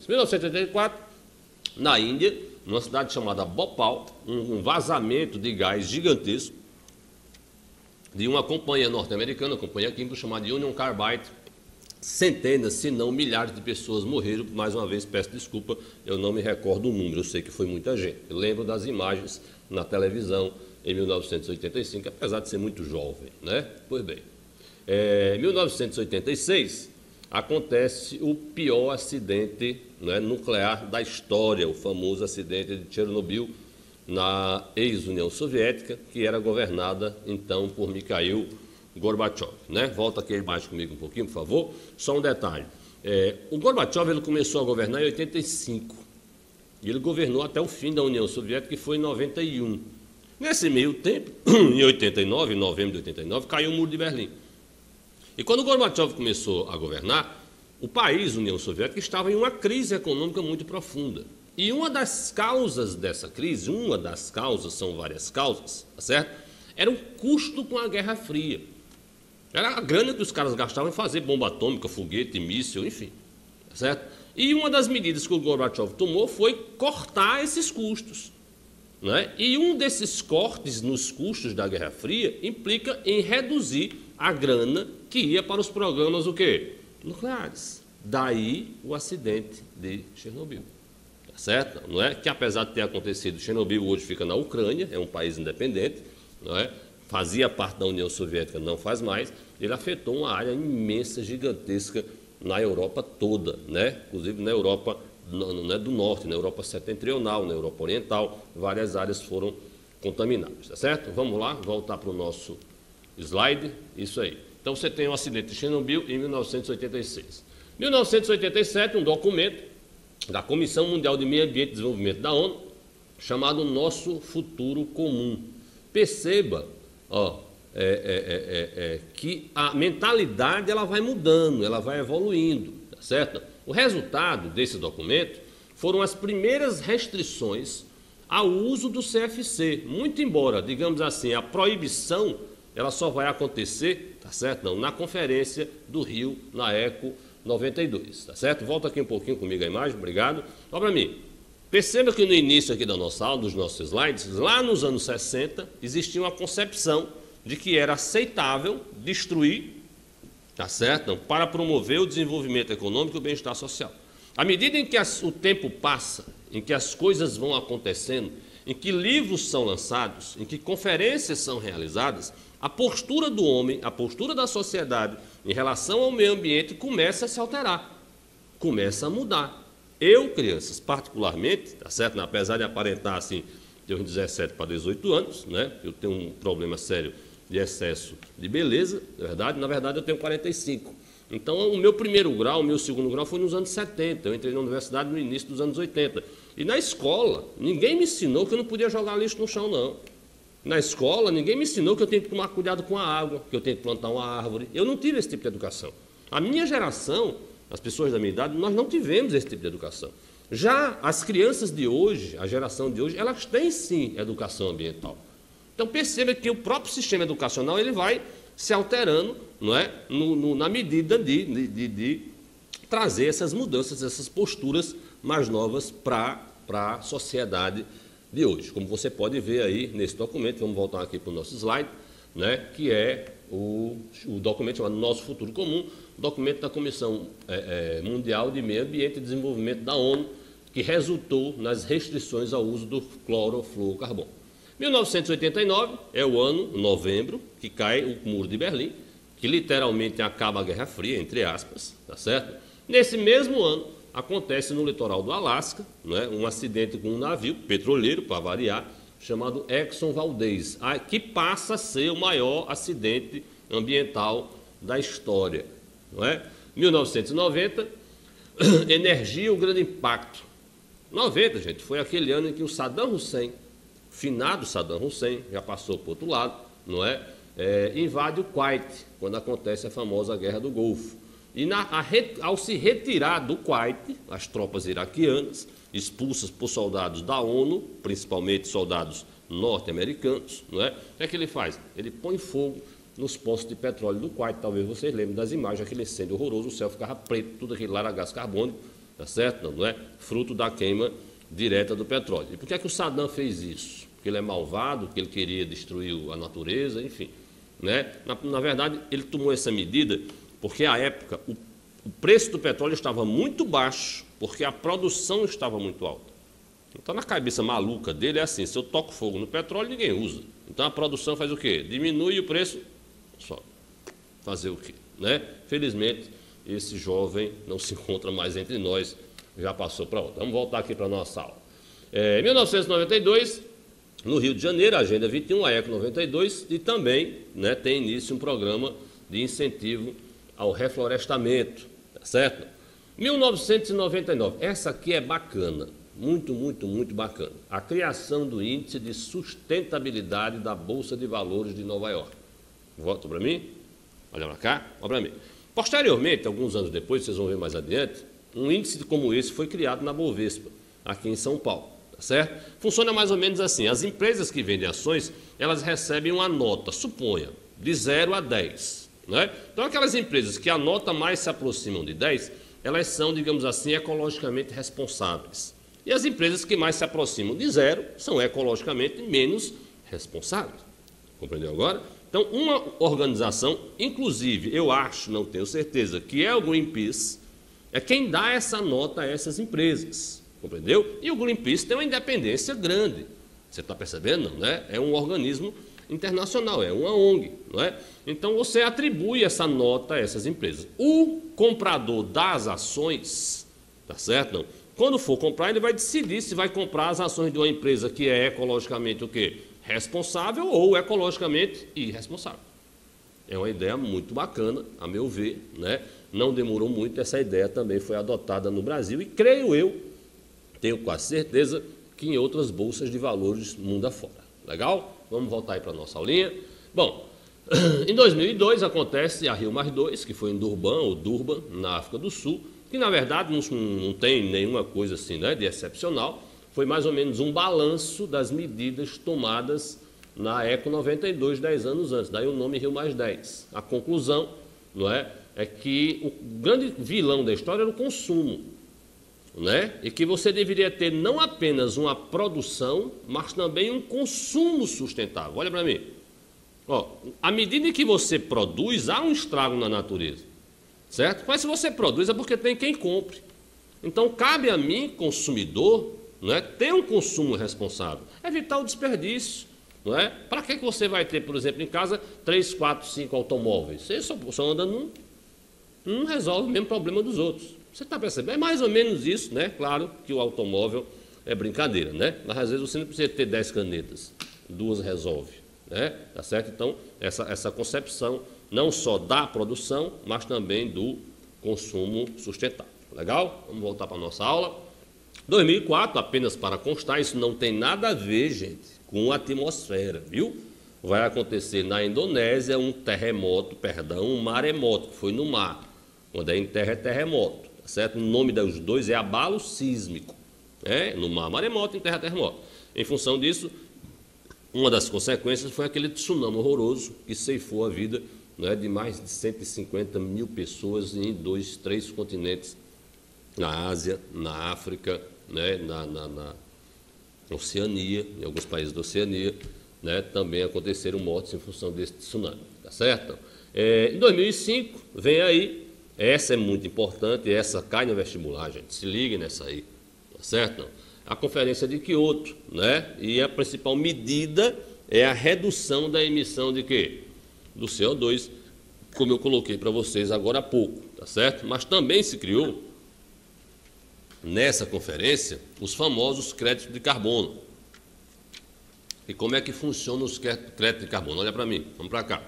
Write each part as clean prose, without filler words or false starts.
Em 1984, na Índia, numa cidade chamada Bhopal, um vazamento de gás gigantesco de uma companhia norte-americana, uma companhia química chamada Union Carbide. Centenas, se não milhares de pessoas morreram. Mais uma vez, peço desculpa, eu não me recordo o número, eu sei que foi muita gente. Eu lembro das imagens na televisão em 1985, apesar de ser muito jovem, né? Pois bem, em 1986 acontece o pior acidente, né, nuclear da história, o famoso acidente de Chernobyl, na ex-União Soviética, que era governada então por Mikhail Gorbachev, né? Volta aqui a imagem comigo um pouquinho, por favor. Só um detalhe. O Gorbachev ele começou a governar em 85. E ele governou até o fim da União Soviética, que foi em 91. Nesse meio tempo, em 89, em novembro de 89, caiu o Muro de Berlim. E quando o Gorbachev começou a governar, o país, União Soviética, estava em uma crise econômica muito profunda. E uma das causas dessa crise, são várias causas, tá certo? Era o custo com a Guerra Fria. Era a grana que os caras gastavam em fazer bomba atômica, foguete, míssil, enfim. Tá certo? E uma das medidas que o Gorbachev tomou foi cortar esses custos. Né? E um desses cortes nos custos da Guerra Fria implica em reduzir a grana que ia para os programas o quê? Nucleares. Daí o acidente de Chernobyl. Tá certo? Não é? Que apesar de ter acontecido, Chernobyl hoje fica na Ucrânia, é um país independente, não é? Fazia parte da União Soviética, não faz mais. Ele afetou uma área imensa, gigantesca na Europa toda, né? Inclusive na Europa do Norte, na Europa setentrional, na Europa Oriental, várias áreas foram contaminadas, tá certo? Vamos lá, voltar para o nosso slide, isso aí. Então você tem o acidente de Chernobyl em 1986. Em 1987, um documento da Comissão Mundial de Meio Ambiente e Desenvolvimento da ONU, chamado Nosso Futuro Comum. Perceba, que a mentalidade ela vai mudando, ela vai evoluindo, tá certo? O resultado desse documento foram as primeiras restrições ao uso do CFC, muito embora, digamos assim, a proibição ela só vai acontecer, tá certo? Não, na conferência do Rio, na ECO 92, tá certo? Volta aqui um pouquinho comigo a imagem, obrigado. Olha para mim. Perceba que no início aqui da nossa aula, dos nossos slides, lá nos anos 60, existia uma concepção de que era aceitável destruir, tá certo? Para promover o desenvolvimento econômico e o bem-estar social. À medida em que o tempo passa, em que as coisas vão acontecendo, em que livros são lançados, em que conferências são realizadas, a postura do homem, a postura da sociedade em relação ao meio ambiente começa a se alterar, começa a mudar. Eu, crianças, particularmente, tá certo? Apesar de aparentar assim, ter uns 17 para 18 anos, né? Eu tenho um problema sério de excesso de beleza, na verdade eu tenho 45. Então o meu primeiro grau, o meu segundo grau foi nos anos 70, eu entrei na universidade no início dos anos 80. E na escola, ninguém me ensinou que eu não podia jogar lixo no chão, não. Na escola, ninguém me ensinou que eu tenho que tomar cuidado com a água, que eu tenho que plantar uma árvore. Eu não tive esse tipo de educação. A minha geração, as pessoas da minha idade, nós não tivemos esse tipo de educação. Já as crianças de hoje, a geração de hoje, elas têm sim educação ambiental. Então perceba que o próprio sistema educacional ele vai se alterando, não é? Na medida de trazer essas mudanças, essas posturas mais novas para a sociedade de hoje. Como você pode ver aí nesse documento, vamos voltar aqui para o nosso slide, né? Que é o documento chamado Nosso Futuro Comum, documento da Comissão Mundial de Meio Ambiente e Desenvolvimento da ONU, que resultou nas restrições ao uso do clorofluorcarbono. 1989 é o ano, novembro, que cai o Muro de Berlim, que literalmente acaba a Guerra Fria, entre aspas, tá certo? Nesse mesmo ano, acontece no litoral do Alasca, né, um acidente com um navio petroleiro, para variar, chamado Exxon Valdez, que passa a ser o maior acidente ambiental da história. Não é? 1990, energia, o grande impacto. 90, gente, foi aquele ano em que o Saddam Hussein, finado Saddam Hussein, já passou para o outro lado, não é? Invade o Kuwait, quando acontece a famosa Guerra do Golfo. E ao se retirar do Kuwait, as tropas iraquianas, expulsas por soldados da ONU, principalmente soldados norte-americanos, não é? O que ele faz? Ele põe fogo nos poços de petróleo do Kuwait. Talvez vocês lembrem das imagens, aquele incêndio horroroso, o céu ficava preto, tudo aquele lá era gás carbônico, tá certo? Não é? Fruto da queima direta do petróleo. E por que é que o Saddam fez isso? Porque ele é malvado, porque ele queria destruir a natureza, enfim. Né? Na verdade, ele tomou essa medida porque, à época, o preço do petróleo estava muito baixo, porque a produção estava muito alta. Então, na cabeça maluca dele é assim, se eu toco fogo no petróleo, ninguém usa. Então, a produção faz o quê? Diminui e o preço sobe. Fazer o quê? Né? Felizmente, esse jovem não se encontra mais entre nós, já passou para outra. Vamos voltar aqui para a nossa aula. Em 1992, no Rio de Janeiro, a Agenda 21, a ECO 92, e também, né, tem início um programa de incentivo ao reflorestamento, tá certo? 1999, essa aqui é bacana, muito, muito, muito bacana. A criação do Índice de Sustentabilidade da Bolsa de Valores de Nova York. Volta para mim, olha para cá, olha para mim. Posteriormente, alguns anos depois, vocês vão ver mais adiante, um índice como esse foi criado na Bovespa, aqui em São Paulo. Certo? Funciona mais ou menos assim, as empresas que vendem ações, elas recebem uma nota, suponha, de 0 a 10. Né? Então, aquelas empresas que a nota mais se aproximam de 10, elas são, digamos assim, ecologicamente responsáveis. E as empresas que mais se aproximam de 0 são ecologicamente menos responsáveis. Compreendeu agora? Então, uma organização, inclusive, eu acho, não tenho certeza, que é o Greenpeace, é quem dá essa nota a essas empresas. Compreendeu? E o Greenpeace tem uma independência grande. Você está percebendo? Não, né? É um organismo internacional, é uma ONG. Não é? Então, você atribui essa nota a essas empresas. O comprador das ações, tá certo? Não? Quando for comprar, ele vai decidir se vai comprar as ações de uma empresa que é ecologicamente o quê? Responsável ou ecologicamente irresponsável. É uma ideia muito bacana, a meu ver. Né? Não demorou muito, essa ideia também foi adotada no Brasil e, creio eu, tenho quase certeza que em outras bolsas de valores mundo afora. Legal? Vamos voltar aí para a nossa aulinha. Bom, em 2002 acontece a Rio+2, que foi em Durban, na África do Sul, que na verdade não tem nenhuma coisa assim, né, de excepcional. Foi mais ou menos um balanço das medidas tomadas na ECO 92, 10 anos antes. Daí o nome Rio+10. A conclusão, não é que o grande vilão da história era o consumo. Né? E que você deveria ter não apenas uma produção, mas também um consumo sustentável. Olha para mim. Ó, à medida em que você produz, há um estrago na natureza. Certo? Mas se você produz é porque tem quem compre. Então, cabe a mim, consumidor, não é, ter um consumo responsável. Evitar o desperdício. Não é? Para que você vai ter, por exemplo, em casa, 3, 4, 5 automóveis? Você só anda num. Não resolve o mesmo problema dos outros. Você está percebendo? É mais ou menos isso, né? Claro que o automóvel é brincadeira, né? Mas às vezes você não precisa ter 10 canetas, 2 resolve, né? Tá certo? Então, essa concepção não só da produção, mas também do consumo sustentável. Legal? Vamos voltar para a nossa aula. 2004, apenas para constar, isso não tem nada a ver, gente, com a atmosfera, viu? Vai acontecer na Indonésia um maremoto, que foi no mar. Quando é em terra, é terremoto. Certo? O nome dos dois é abalo sísmico. No mar, maremoto, em terra, terremoto. Em função disso, uma das consequências foi aquele tsunami horroroso que ceifou a vida, né, de mais de 150 mil pessoas em 2, 3 continentes, na Ásia, na África, né, na Oceania, em alguns países da Oceania, né, também aconteceram mortes em função desse tsunami. Tá certo? Em 2005, vem aí. Essa é muito importante, essa cai no vestibular, gente. Se liguem nessa aí, tá certo? A Conferência de Kyoto, né? E a principal medida é a redução da emissão de quê? Do CO2, como eu coloquei para vocês agora há pouco, tá certo? Mas também se criou, nessa conferência, os famosos créditos de carbono. E como é que funcionam os créditos de carbono? Olha para mim, vamos para cá.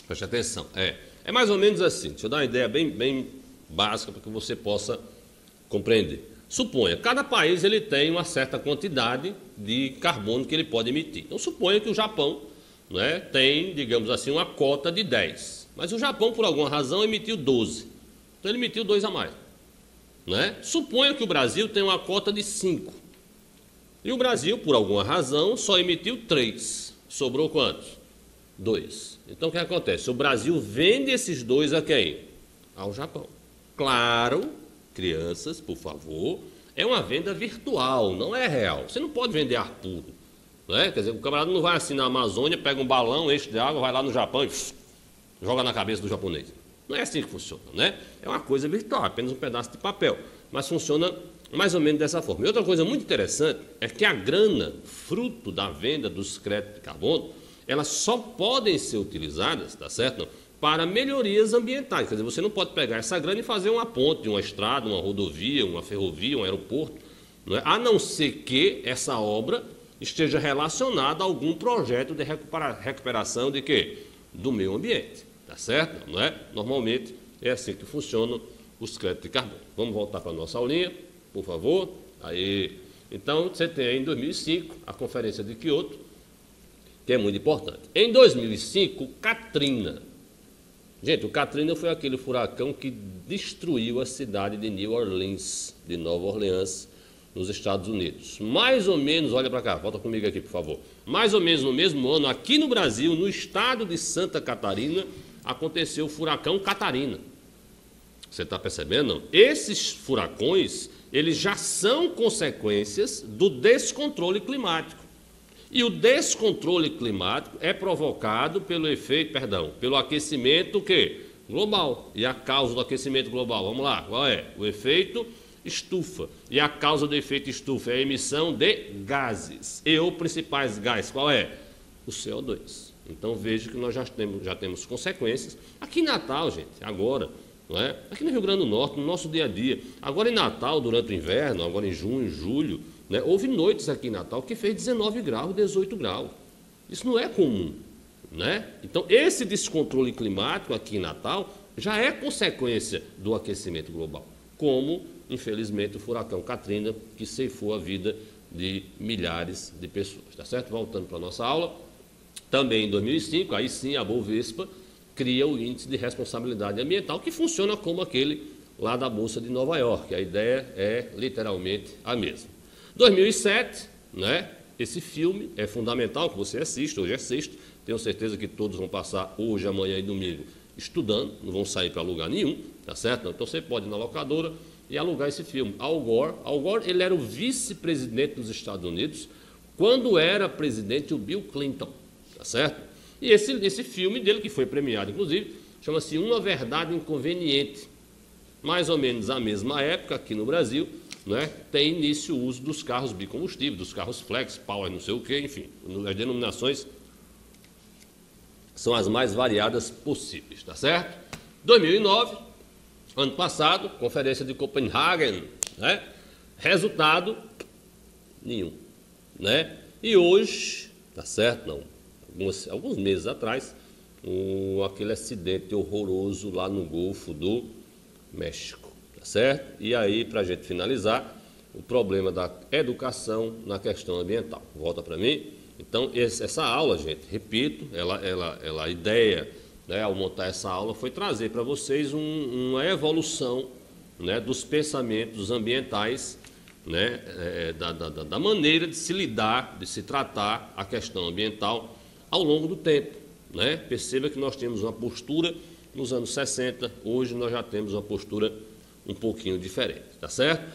Preste atenção. É mais ou menos assim, deixa eu dar uma ideia bem básica para que você possa compreender. Suponha, cada país ele tem uma certa quantidade de carbono que ele pode emitir. Então, suponha que o Japão, né, tem, digamos assim, uma cota de 10. Mas o Japão, por alguma razão, emitiu 12. Então, ele emitiu 2 a mais. Né? Suponha que o Brasil tem uma cota de 5. E o Brasil, por alguma razão, só emitiu 3. Sobrou quantos? 2. Então, o que acontece? O Brasil vende esses 2 a quem? Ao Japão. Claro crianças, por favor, é uma venda virtual, não é real. Você não pode vender ar puro. Né? Quer dizer, o camarada não vai assim na Amazônia, pega um balão, enche de água, vai lá no Japão e joga na cabeça do japonês. Não é assim que funciona, né? É uma coisa virtual, apenas um pedaço de papel. Mas funciona mais ou menos dessa forma. E outra coisa muito interessante é que a grana, fruto da venda dos créditos de carbono, elas só podem ser utilizadas, tá certo? Não, para melhorias ambientais. Quer dizer, você não pode pegar essa grana e fazer uma ponte, uma estrada, uma rodovia, uma ferrovia, um aeroporto, não é? A não ser que essa obra esteja relacionada a algum projeto de recuperação de quê? Do meio ambiente, tá certo? Não é? Normalmente é assim que funcionam os créditos de carbono. Vamos voltar para a nossa aulinha, por favor. Aí, então, você tem aí em 2005 a Conferência de Kyoto, que é muito importante. Em 2005, Katrina. Gente, o Katrina foi aquele furacão que destruiu a cidade de New Orleans, de Nova Orleans, nos Estados Unidos. Mais ou menos, olha para cá, volta comigo aqui, por favor. Mais ou menos no mesmo ano, aqui no Brasil, no estado de Santa Catarina, aconteceu o furacão Catarina. Você está percebendo? Não? Esses furacões, eles já são consequências do descontrole climático. E o descontrole climático é provocado pelo pelo aquecimento global. E a causa do aquecimento global, vamos lá, qual é? O efeito estufa. E a causa do efeito estufa é a emissão de gases. E os principais gases, qual é? O CO2. Então veja que nós já temos consequências. Aqui em Natal, gente, agora, não é? Aqui no Rio Grande do Norte, no nosso dia a dia. Agora em Natal, durante o inverno, agora em junho, julho, né, houve noites aqui em Natal que fez 19 graus, 18 graus. Isso não é comum, né? Então, esse descontrole climático aqui em Natal já é consequência do aquecimento global, como, infelizmente, o furacão Katrina, que ceifou a vida de milhares de pessoas, tá certo? Voltando para a nossa aula, também em 2005, aí sim, a Bovespa cria o Índice de Responsabilidade Ambiental, que funciona como aquele lá da Bolsa de Nova York. A ideia é literalmente a mesma. 2007, né? Esse filme é fundamental que você assista, hoje é sexta, tenho certeza que todos vão passar hoje, amanhã e domingo estudando, não vão sair para lugar nenhum, tá certo? Então você pode ir na locadora e alugar esse filme. Al Gore, ele era o vice-presidente dos Estados Unidos quando era presidente o Bill Clinton, tá certo? E esse filme dele, que foi premiado, inclusive, chama-se Uma Verdade Inconveniente. Mais ou menos à mesma época, aqui no Brasil, né, tem início o uso dos carros bicombustíveis, dos carros flex, power, não sei o quê, enfim, as denominações são as mais variadas possíveis, tá certo? 2009, ano passado, Conferência de Copenhagen, né, resultado nenhum, né? E hoje, tá certo? Não, alguns meses atrás, aquele acidente horroroso lá no Golfo do México, tá certo? E aí, para a gente finalizar, o problema da educação na questão ambiental. Volta para mim. Então, essa aula, gente, repito, a ideia, né, ao montar essa aula foi trazer para vocês uma evolução, né, dos pensamentos ambientais, né, da maneira de se lidar, de se tratar a questão ambiental ao longo do tempo, né? Perceba que nós temos uma postura nos anos 60, hoje nós já temos uma postura um pouquinho diferente, tá certo?